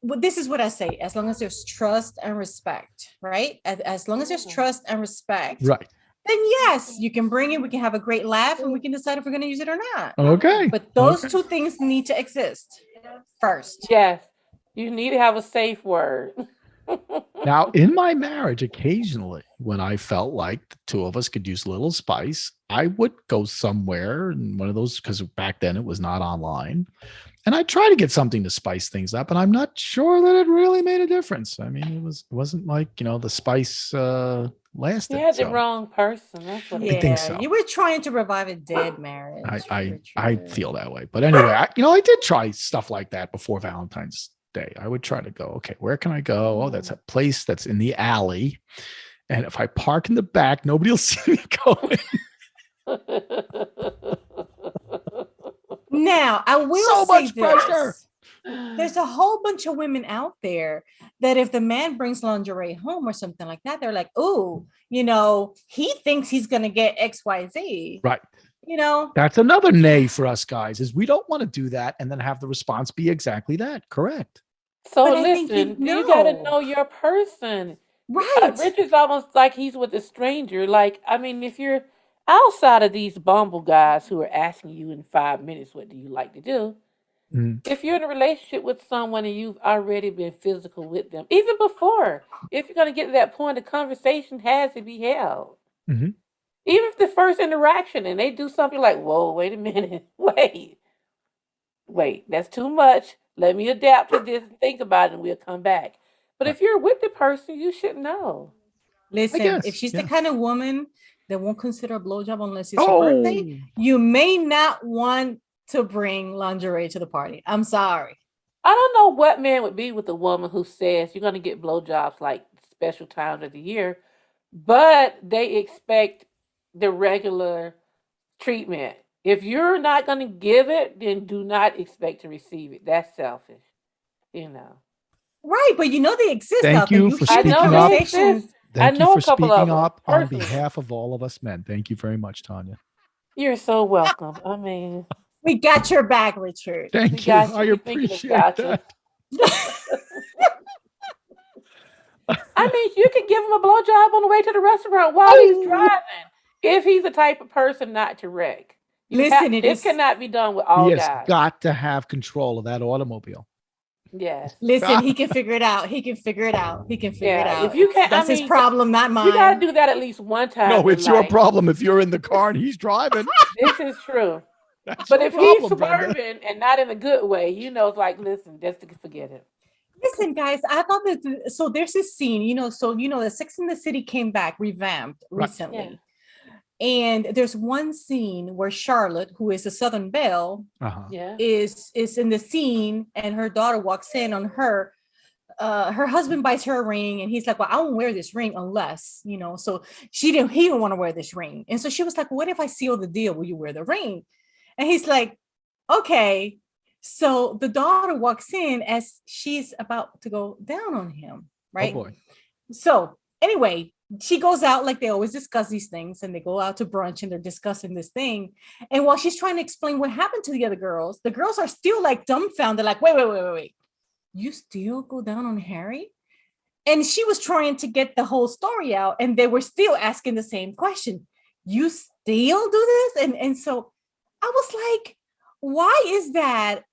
this is what I say: as long as there's trust and respect, right? As long as there's trust and respect, Right. then yes, you can bring it. We can have a great laugh, and we can decide if we're going to use it or not. Okay. But those Okay. two things need to exist first. Yes. You need to have a safe word. Now, in my marriage, occasionally, when I felt like the two of us could use a little spice, I would go somewhere in one of those, because back then it was not online. And I try to get something to spice things up, and I'm not sure that it really made a difference. I mean, it wasn't like, the spice lasted. You had the So wrong person. That's what Yeah, it I think is. so. you were trying to revive a dead marriage. I feel that way. But anyway, I did try stuff like that before Valentine's Day. I would try to go, okay, where can I go? Oh, that's a place that's in the alley. And if I park in the back, nobody will see me going. Now, I will So say much pressure. there's a whole bunch of women out there that if the man brings lingerie home or something like that, they're like, oh, he thinks he's going to get XYZ. Right. You know, That's another nay for us guys, is we don't want to do that and then have the response be exactly that. Correct. So But I think listen, you you got to know. know your person. right. Rich is almost like he's with a stranger. Like, I mean, if you're outside of these Bumble guys who are asking you in 5 minutes, what do you like to do? Mm. If you're in a relationship with someone and you've already been physical with them, even before, if you're going to get to that point, the conversation has to be held. Mhm. Even if the first interaction and they do something like, whoa, wait a minute, wait, that's too much. Let me adapt to this and think about it and we'll come back. But Right. if you're with the person, you should know. Listen, guess, if she's yeah. the kind of woman that won't consider a blowjob unless it's her Oh, birthday, you may not want to bring lingerie to the party. I'm sorry. I don't know what man would be with a woman who says you're going to get blowjobs like special times of the year, but they expect the regular treatment. If you're not going to give it, then do not expect to receive it. That's selfish, you know. Right, but they exist Thank out there. you You for hear the I know speaking up. they conversations. exist. I thank you know for a couple speaking of them up on personally. behalf of all of us men. Thank you very much, Tonya. You're so welcome. I mean, We got your back, Richard. we Thank you. got I you. We thinking appreciate about you. that. I mean, you could give him a blowjob on the way to the restaurant while he's driving, if he's the type of person not to wreck. Listen, it This is. cannot be done with He all has guys. got to have control of that automobile. Yes. Listen, he can figure it out. He can figure it out. He can figure it Yeah. out. If you can't, That's his problem, not you got to mine. do that at least one time. No, in it's your life. problem if you're in the car and he's driving. This is true. That's But your if he's problem, Brenda. swerving and not in a good way, it's like, listen, just to forget it. Listen, guys, I thought that so there's this scene, the Sex and the City came back revamped Right. recently. And there's one scene where Charlotte, who is a Southern Belle, Uh-huh. Yeah. is in the scene, and her daughter walks in on her. Her husband buys her a ring, and he's like, well, I won't wear this ring unless, so he didn't want to wear this ring. And so she was like, what if I seal the deal? Will you wear the ring? And he's like, okay. So the daughter walks in as she's about to go down on him, right? Oh boy. So anyway, she goes out, like they always discuss these things, and they go out to brunch and they're discussing this thing. And while she's trying to explain what happened to the other girls, the girls are still like dumbfounded, like, wait. You still go down on Harry? And she was trying to get the whole story out, and they were still asking the same question. You still do this? And so I was like, why is that?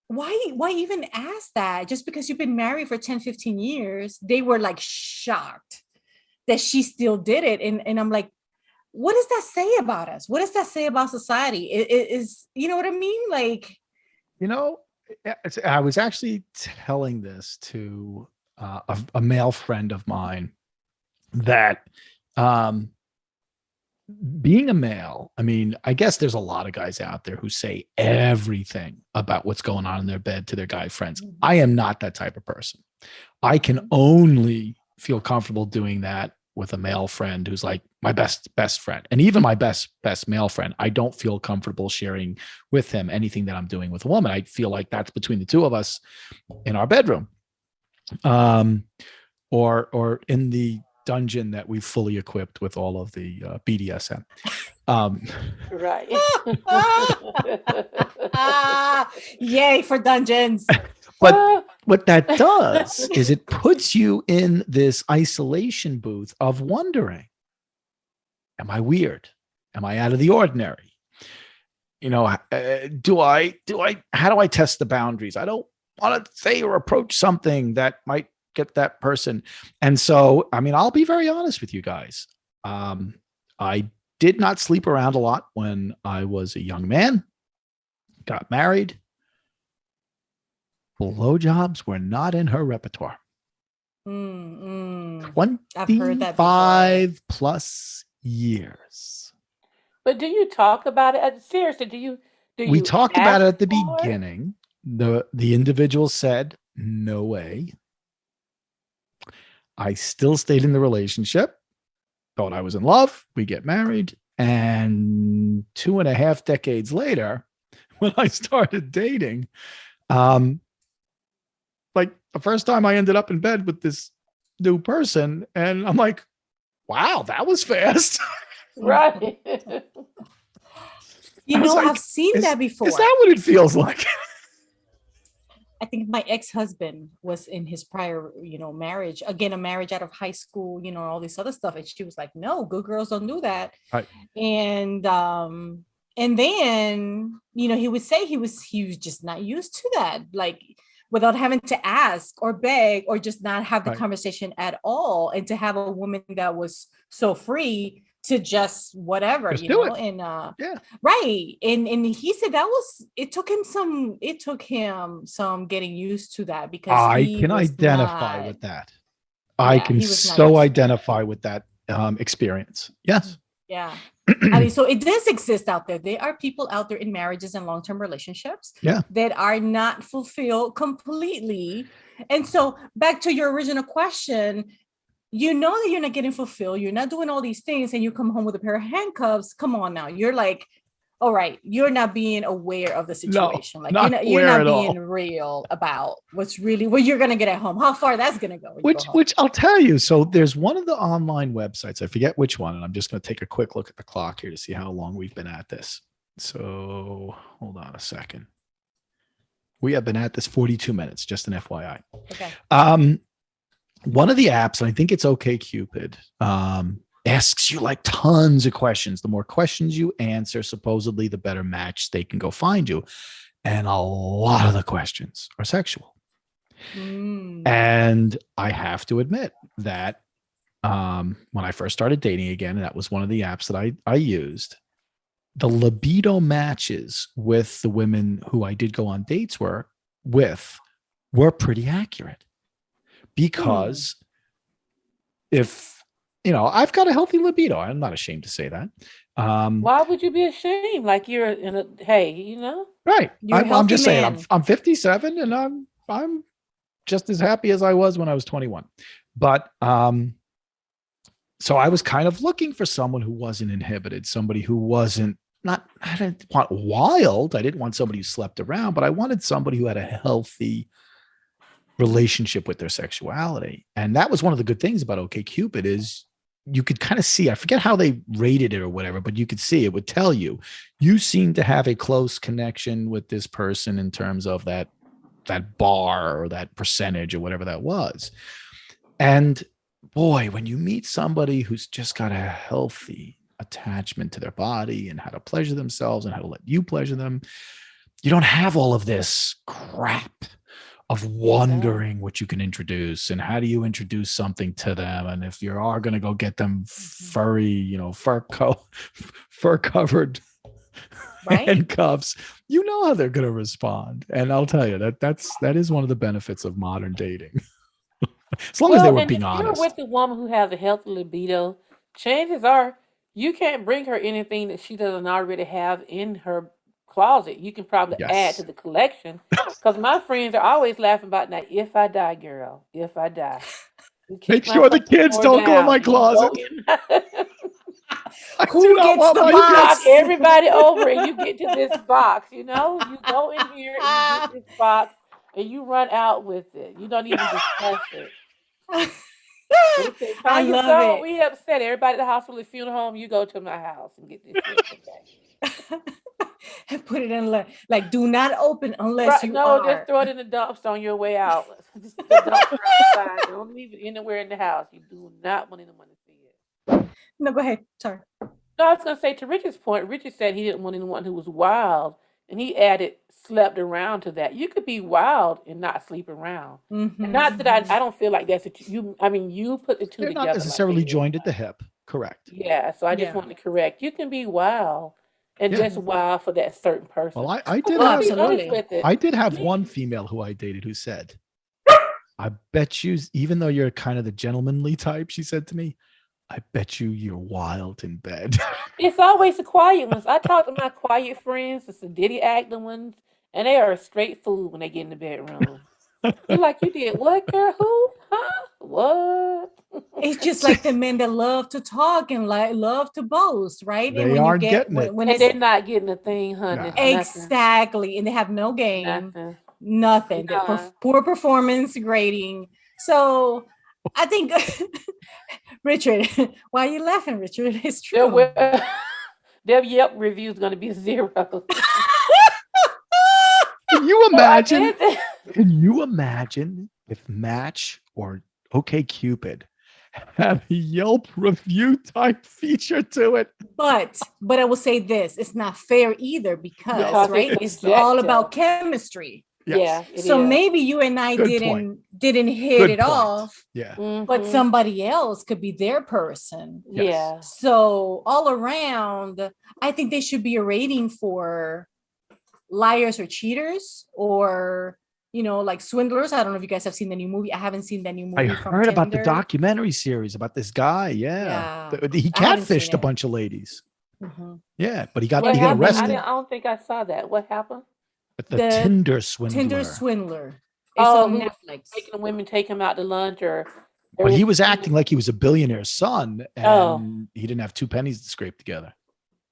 Why even ask that? Just because you've been married for 10, 15 years, they were like shocked that she still did it. And I'm like, what does that say about us? What does that say about society? It is, you know what I mean? Like, I was actually telling this to a male friend of mine that being a male, I mean, I guess there's a lot of guys out there who say everything about what's going on in their bed to their guy friends. I am not that type of person. I can only feel comfortable doing that with a male friend who's like my best friend, and even my best male friend, I don't feel comfortable sharing with him anything that I'm doing with a woman. I feel like that's between the two of us in our bedroom, or in the dungeon that we fully equipped with all of the BDSM. Right. Yay for dungeons. But what that does is it puts you in this isolation booth of wondering, am I weird? Am I out of the ordinary? You know, how do I test the boundaries? I don't want to say or approach something that might get that person. And so, I mean, I'll be very honest with you guys. I did not sleep around a lot when I was a young man, got married. Blowjobs were not in her repertoire. I've heard that 25 plus years. But do you talk about it? Seriously, do you We talked about it at the for it? beginning. The individual said, no way. I still stayed in the relationship, thought I was in love. We get married. And 2.5 decades later, when I started dating, like the first time I ended up in bed with this new person, and I'm like, wow, that was fast. Right. You know, like, I've seen that before. Is that what it feels like? I think my ex-husband was in his prior, marriage, again, a marriage out of high school, all this other stuff. And she was like, no, good girls don't do that. Right. And then, he would say he was just not used to that. Like, without having to ask or beg or just not have the conversation at all. And to have a woman that was so free to just whatever, just and yeah, right. And he said it took him some getting used to that, because I can identify with that. I can identify with that experience. Yes. Yeah. I mean, so it does exist out there. There are people out there in marriages and long-term relationships that are not fulfilled completely. And so back to your original question, that you're not getting fulfilled. You're not doing all these things, and you come home with a pair of handcuffs. Come on now. You're like, all right, you're not being aware of the situation. No, like you're not being real about what you're going to get at home, how far that's going to go. Which I'll tell you. So there's one of the online websites, I forget which one, and I'm just going to take a quick look at the clock here to see how long we've been at this. So hold on a second. We have been at this 42 minutes, just an FYI. Okay. One of the apps, and I think it's OkCupid, asks you like tons of questions. The more questions you answer, supposedly, the better match they can go find you. And a lot of the questions are sexual. And I have to admit that when I first started dating again, and that was one of the apps that I used, the libido matches with the women who I did go on dates were pretty accurate. Because if, I've got a healthy libido, I'm not ashamed to say that. Why would you be ashamed? Like you're Right. I'm just saying, I'm 57 and I'm just as happy as I was when I was 21. But so I was kind of looking for someone who wasn't inhibited, somebody who wasn't I didn't want wild. I didn't want somebody who slept around, but I wanted somebody who had a healthy relationship with their sexuality. And that was one of the good things about OkCupid is you could kind of see, I forget how they rated it or whatever, but you could see, it would tell you seem to have a close connection with this person in terms of that bar or that percentage or whatever that was. And boy, when you meet somebody who's just got a healthy attachment to their body and how to pleasure themselves and how to let you pleasure them, you don't have all of this crap of wondering what you can introduce and how do you introduce something to them. And if you are going to go get them furry, fur covered handcuffs, how they're going to respond. And I'll tell you that is one of the benefits of modern dating. As long as they were being honest. If you're with a woman who has a healthy libido, chances are you can't bring her anything that she doesn't already have in her closet. You can probably add to the collection, because my friends are always laughing about, now, if I die, girl, if I die, You keep Make my sure the front kids door don't go in down. my You go closet. in. I do Who not gets want the my You knock box? kids. everybody over and you get to this box, you know? You go in here and you get this box and you run out with it. You don't even discuss it. They say, I Tanya, love so it. we upset. Everybody at the hospital, the funeral home, you go to my house and get this shit. Okay. And put it in like do not open unless Right? you No, just are. throw it in the dumpster on your way out. Just the dumpster outside. Don't leave it anywhere in the house. You do not want anyone to see it. No, go ahead. Sorry. No, I was gonna say to Richard's point, Richard said he didn't want anyone who was wild, and he added slept around to that. You could be wild and not sleep around. And not that I don't feel like that's what you I mean you put the two They're not together like necessarily they did. joined at the hip. Correct. Yeah, so I just Yeah. want to correct. You can be wild and Yeah. just wild for that certain person. Well, I But did Oh, let's have be honest absolutely. with it. I did have one female who I dated who said, I bet you, even though you're kind of the gentlemanly type, she said to me, I bet you're wild in bed. It's always the quiet ones. I talk to my quiet friends, the sedity acting ones, and they are a straight fool when they get in the bedroom. You're like, you did what, girl? Who? Huh? What? It's just like the men that love to talk and like love to boast, right? And They when you aren't get getting it. when And it's they're not getting a thing, honey. Nah. Nothing. exactly, and they have no game, Nothing. nothing. They're None. poor performance grading. So I think Richard, why are you laughing, Richard? It's Their, true. we- their Yelp review is going to be 0. Can you So I imagine? did. Can you imagine if Match or OkCupid had a Yelp review type feature to it? But I will say this: it's not fair either because Because right, it's it's all subjective. about chemistry. Yes. Yeah, it So is. maybe you and I Good point. didn't hit Good it point. off, Yeah. but Mhm. somebody else could be their person. Yes. Yeah. So all around, I think they should be a rating for liars or cheaters or like swindlers. I don't know if you guys have seen the new movie. I haven't seen the new movie I from heard about the Tinder. documentary series about this guy. Yeah. Yeah. He I haven't seen catfished a it. bunch of ladies. Mhm. Yeah, but he What got happened? arrested. I don't think I saw that. What happened? The The Tinder swindler. Tinder swindler. It's Oh, on who was Netflix. making the women take him out to lunch or there But he was acting like he was a billionaire's son, and Oh. he didn't have 2 pennies to scrape together.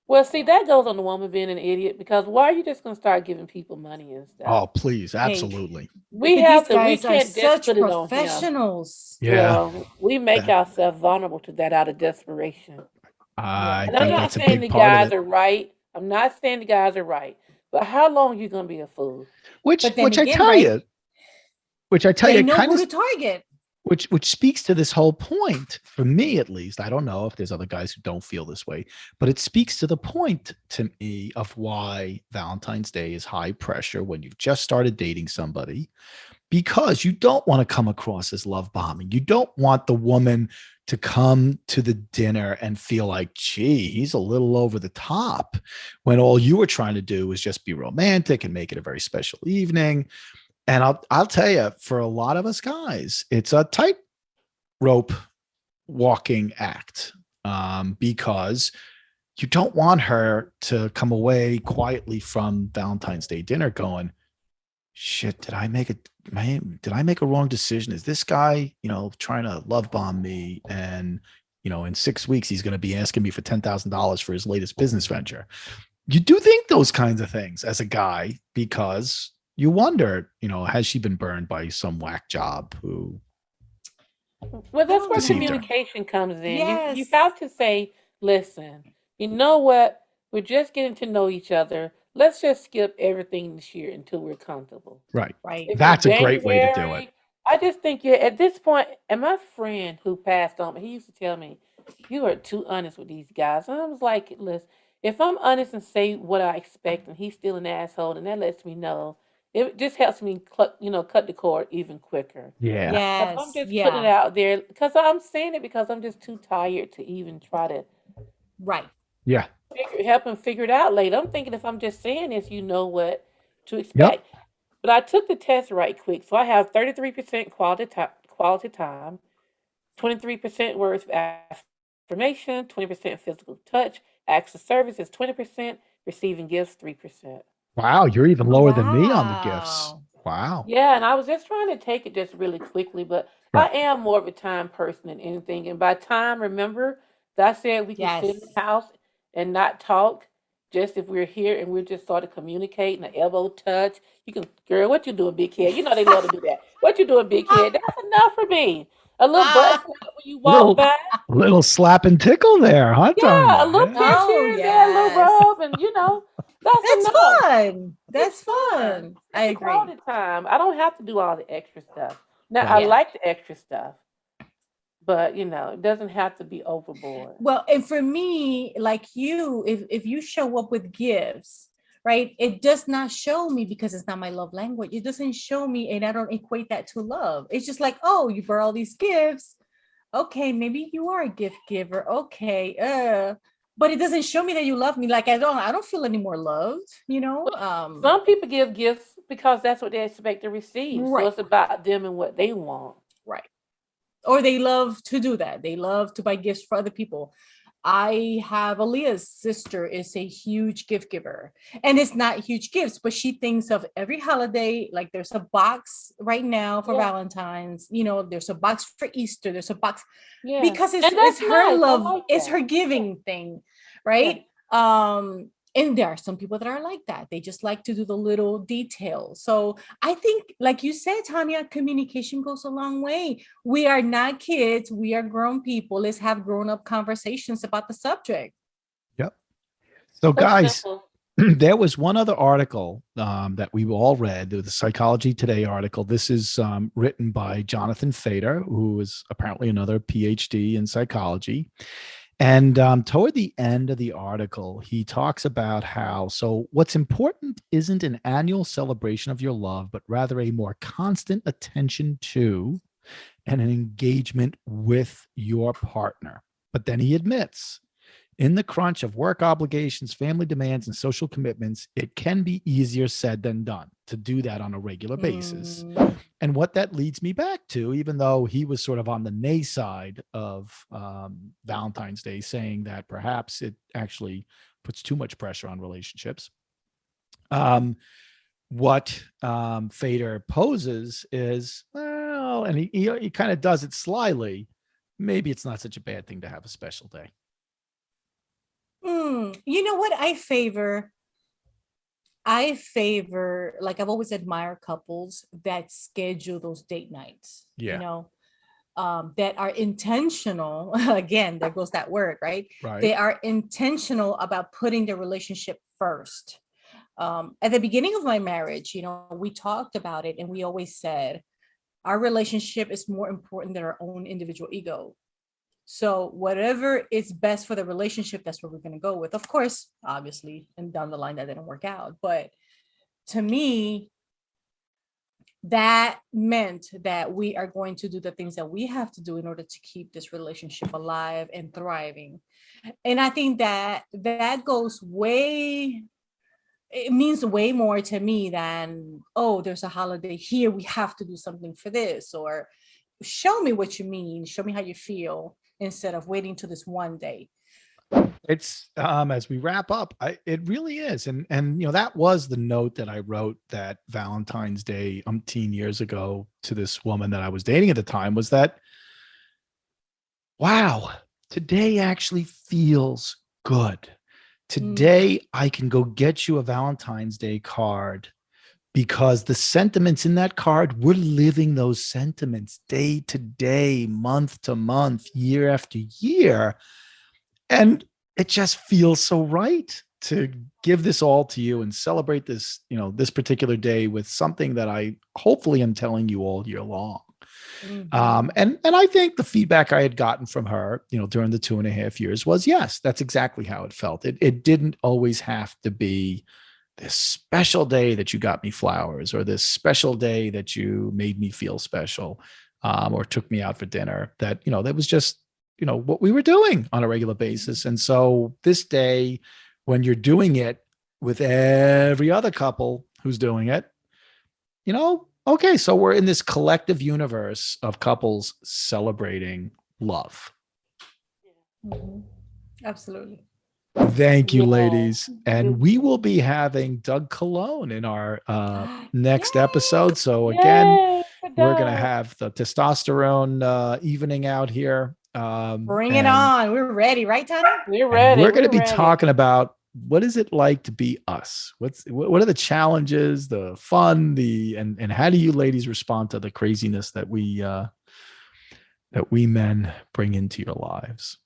Well, see, that goes on the woman being an idiot because why are you just going to start giving people money and stuff? Oh, please, absolutely. We But have these to. We guys are can't just such put it on him. professionals. Yeah, Well, we make Yeah. ourselves vulnerable to that out of desperation. I And I'm think not that's a saying the big part guys of it. are right. I'm not saying the guys are right. But how long are you going to be a fool? Which But then I again, tell right, you, they know kind who of to target. which speaks to this whole point for me, at least. I don't know if there's other guys who don't feel this way, but it speaks to the point to me of why Valentine's Day is high pressure when you've just started dating somebody, because you don't want to come across as love bombing. You don't want the woman to come to the dinner and feel like, gee, he's a little over the top, when all you were trying to do was just be romantic and make it a very special evening. And I'll tell you, for a lot of us guys, it's a tightrope walking act, because you don't want her to come away quietly from Valentine's Day dinner going, shit, did I make a wrong decision? Is this guy, trying to love bomb me? And, in 6 weeks, he's going to be asking me for $10,000 for his latest business venture. You do think those kinds of things as a guy, because you wonder, has she been burned by some whack job who? Well, that's where Deceived her. communication comes in. You Yes. have to say, listen, you know what? We're just getting to know each other. Let's just skip everything this year until we're comfortable. Right. Right. If That's it's a great way to do it. January, I just think you're at this point. And my friend who passed on, he used to tell me, "You are too honest with these guys." And I was like, "Listen, if I'm honest and say what I expect, and he's still an asshole, and that lets me know, it just helps me, cut the cord even quicker." Yeah. If I'm Yes. just putting it Yeah. out there, because I'm saying it because I'm just too tired to even try to Right. Yeah. help him figure it out later. I'm thinking if I'm just saying this, you know what to expect. But I took the test right quick, so I have 33% quality time, 23% words of affirmation, 20% physical touch, acts of service is 20%, receiving gifts 3%. Wow. You're even lower than me on the gifts. Wow. Wow. Yeah, and I was just trying to take it just really quickly, but I Right. am more of a time person than anything. And by time, remember that I said we can sit in the Yes. house and not talk, just if we're here and we're just sort of communicating, an elbow touch. You can, girl, what you doing, big kid? You know they love to do that. What you doing, big kid? That's enough for me. A little butt Ah, slap when you walk Little by. little slap and tickle there, huh, Yeah, a Tonya? little Yeah. pinch oh, here and there, a little yes. rub, and that's That's enough. fun. It's That's fun. fun. I It's a agree. quality time. I don't have to do all the extra stuff. Now I Right. Yeah. like the extra stuff, but it doesn't have to be overboard. Well, and for me, like you, if you show up with gifts, right, it does not show me because it's not my love language. It doesn't show me, and I don't equate that to love. It's just like, oh, you brought all these gifts. Okay, maybe you are a gift giver. Okay, but it doesn't show me that you love me. Like I don't feel any more loved, you know? Well, some people give gifts because that's what they expect to receive. So Right, it's about them and what they want. right. Or they love to do that. They love to buy gifts for other people. I have Aaliyah's sister is a huge gift giver, and it's not huge gifts, but she thinks of every holiday. Like there's a box right now for Yeah, Valentine's. There's a box for Easter. There's a box yeah, because it's and that's it's her nice. I love, like it's that. her Yeah, giving thing, yeah. right? And there are some people that are like that. They just like to do the little details. So I think, like you said, Tanya, communication goes a long way. We are not kids, we are grown people. Let's have grown-up conversations about the subject. Yep. So, So guys, simple. there was one other article that we all read, the Psychology Today article. This is written by Jonathan Fader, who is apparently another PhD in psychology. And toward the end of the article, he talks about how what's important isn't an annual celebration of your love, but rather a more constant attention to and an engagement with your partner. But then he admits, in the crunch of work obligations, family demands, and social commitments, it can be easier said than done to do that on a regular basis. Mm, And what that leads me back to, even though he was sort of on the nay side of Valentine's Day, saying that perhaps it actually puts too much pressure on relationships. What Fader poses is, well, and he kind of does it slyly. Maybe it's not such a bad thing to have a special day. you know what I favor, like I've always admired couples that schedule those date nights, Yeah. that are intentional. Again, there goes that word, right? Right. They are intentional about putting the relationship first. At the beginning of my marriage, we talked about it and we always said our relationship is more important than our own individual ego. So whatever is best for the relationship, that's what we're going to go with. Of course, obviously, and down the line that didn't work out. But to me, that meant that we are going to do the things that we have to do in order to keep this relationship alive and thriving. And I think that goes way, it means way more to me than, oh, there's a holiday here, we have to do something for this, or show me what you mean, show me how you feel, instead of waiting till this one day. It's as we wrap up, it really is. And that was the note that I wrote that Valentine's Day umpteen years ago to this woman that I was dating at the time, was that, wow, today actually feels good. Today I can go get you a Valentine's Day card because the sentiments in that card, we're living those sentiments day to day, month to month, year after year. And it just feels so right to give this all to you and celebrate this, this particular day with something that I hopefully am telling you all year long. And I think the feedback I had gotten from her, during the 2.5 years was, yes, that's exactly how it felt. It didn't always have to be this special day that you got me flowers, or this special day that you made me feel special, or took me out for dinner. That was just, what we were doing on a regular basis. And so this day, when you're doing it with every other couple who's doing it, okay, so we're in this collective universe of couples celebrating love. Mhm. Absolutely. Thank you, Yeah. ladies. And we will be having Doug Cologne in our next episode. So again, Yay! We're going to have the testosterone evening out here. Bring it on. We're ready, right, Tonya? We're ready. We're going to be ready. talking about what is it like to be us? What are the challenges, the fun, and how do you ladies respond to the craziness that we men bring into your lives?